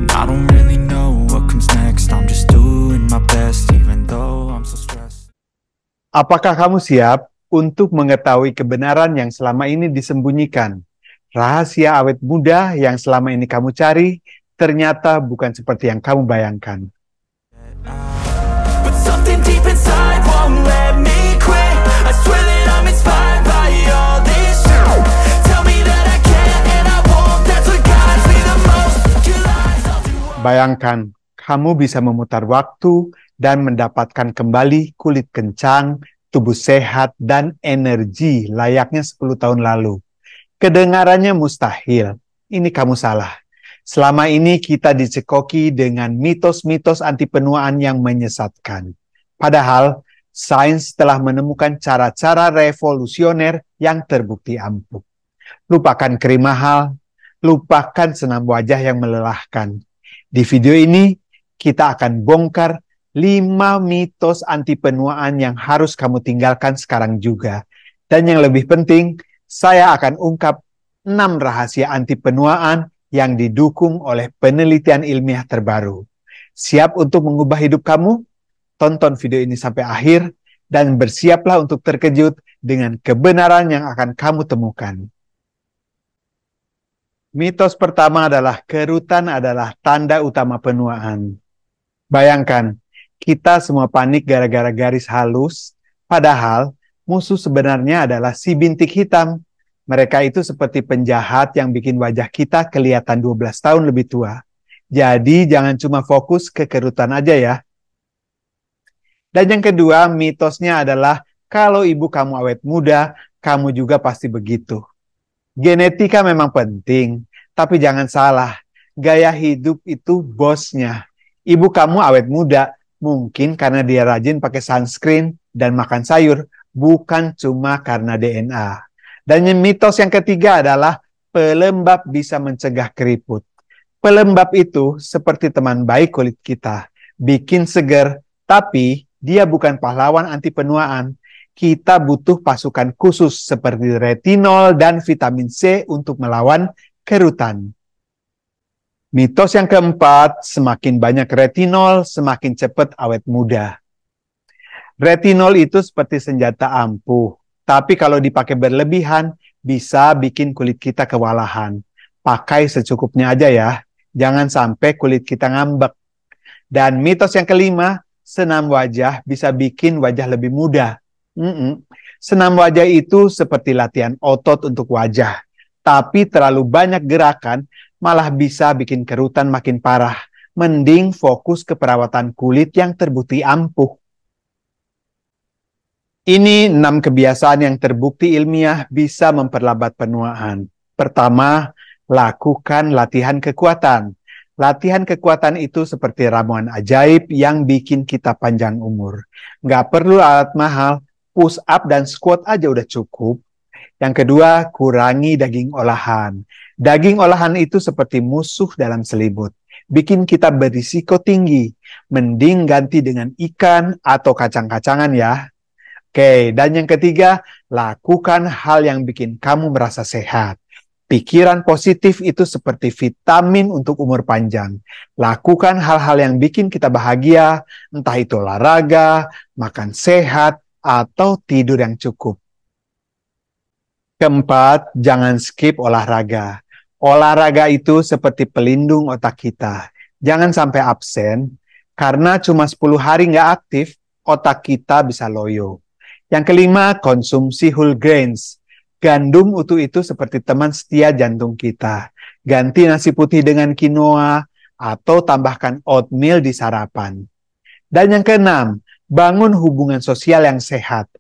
And I don't really know what comes next. I'm just doing my best, even though I'm so stressed. Apakah kamu siap untuk mengetahui kebenaran yang selama ini disembunyikan? Rahasia awet muda yang selama ini kamu cari ternyata bukan seperti yang kamu bayangkan. But something deep inside won't let me quit. I swear that I'm inspired by all this shit. Tell me that I can and I won't. That's what guides me the most. Your lies, I'll do. Bayangkan, kamu bisa memutar waktu dan mendapatkan kembali kulit kencang, tubuh sehat, dan energi layaknya 10 tahun lalu. Kedengarannya mustahil. Ini kamu salah. Selama ini kita dicekoki dengan mitos-mitos anti penuaan yang menyesatkan. Padahal, sains telah menemukan cara-cara revolusioner yang terbukti ampuh. Lupakan krim mahal, lupakan senam wajah yang melelahkan. Di video ini, kita akan bongkar 5 mitos anti penuaan yang harus kamu tinggalkan sekarang juga. Dan yang lebih penting, saya akan ungkap 6 rahasia anti penuaan yang didukung oleh penelitian ilmiah terbaru. Siap untuk mengubah hidup kamu? Tonton video ini sampai akhir dan bersiaplah untuk terkejut dengan kebenaran yang akan kamu temukan. Mitos pertama adalah kerutan adalah tanda utama penuaan. Bayangkan, kita semua panik gara-gara garis halus, padahal musuh sebenarnya adalah si bintik hitam. Mereka itu seperti penjahat yang bikin wajah kita kelihatan 12 tahun lebih tua. Jadi jangan cuma fokus ke kerutan aja ya. Dan yang kedua, mitosnya adalah kalau ibu kamu awet muda, kamu juga pasti begitu. Genetika memang penting, tapi jangan salah, gaya hidup itu bosnya. Ibu kamu awet muda, mungkin karena dia rajin pakai sunscreen dan makan sayur, bukan cuma karena DNA. Dan mitos yang ketiga adalah pelembab bisa mencegah keriput. Pelembab itu seperti teman baik kulit kita, bikin seger, tapi dia bukan pahlawan anti penuaan. Kita butuh pasukan khusus seperti retinol dan vitamin C untuk melawan kerutan. Mitos yang keempat, semakin banyak retinol, semakin cepat awet muda. Retinol itu seperti senjata ampuh. Tapi kalau dipakai berlebihan, bisa bikin kulit kita kewalahan. Pakai secukupnya aja ya. Jangan sampai kulit kita ngambek. Dan mitos yang kelima, senam wajah bisa bikin wajah lebih muda. Senam wajah itu seperti latihan otot untuk wajah. Tapi terlalu banyak gerakan malah bisa bikin kerutan makin parah. Mending fokus ke perawatan kulit yang terbukti ampuh. Ini 6 kebiasaan yang terbukti ilmiah bisa memperlambat penuaan. Pertama, lakukan latihan kekuatan. Latihan kekuatan itu seperti ramuan ajaib yang bikin kita panjang umur. Nggak perlu alat mahal, push up dan squat aja udah cukup. Yang kedua, kurangi daging olahan. Daging olahan itu seperti musuh dalam selimut. Bikin kita berisiko tinggi. Mending ganti dengan ikan atau kacang-kacangan ya. Oke, dan yang ketiga, lakukan hal yang bikin kamu merasa sehat. Pikiran positif itu seperti vitamin untuk umur panjang. Lakukan hal-hal yang bikin kita bahagia, entah itu olahraga, makan sehat, atau tidur yang cukup. Keempat, jangan skip olahraga. Olahraga itu seperti pelindung otak kita. Jangan sampai absen, karena cuma 10 hari nggak aktif, otak kita bisa loyo. Yang kelima, konsumsi whole grains. Gandum utuh itu seperti teman setia jantung kita. Ganti nasi putih dengan quinoa atau tambahkan oatmeal di sarapan. Dan yang keenam, bangun hubungan sosial yang sehat.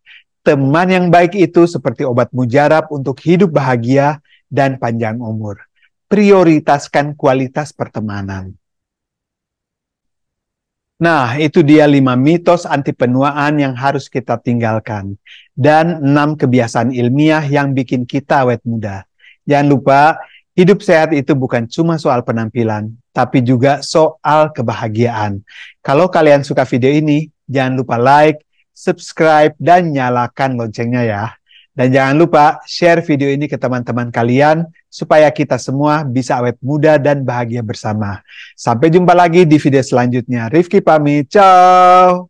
Teman yang baik itu seperti obat mujarab untuk hidup bahagia dan panjang umur. Prioritaskan kualitas pertemanan. Nah, itu dia 5 mitos anti penuaan yang harus kita tinggalkan. Dan 6 kebiasaan ilmiah yang bikin kita awet muda. Jangan lupa, hidup sehat itu bukan cuma soal penampilan, tapi juga soal kebahagiaan. Kalau kalian suka video ini, jangan lupa like, subscribe, dan nyalakan loncengnya ya. Dan jangan lupa share video ini ke teman-teman kalian supaya kita semua bisa awet muda dan bahagia bersama. Sampai jumpa lagi di video selanjutnya. Rifki pamit, ciao!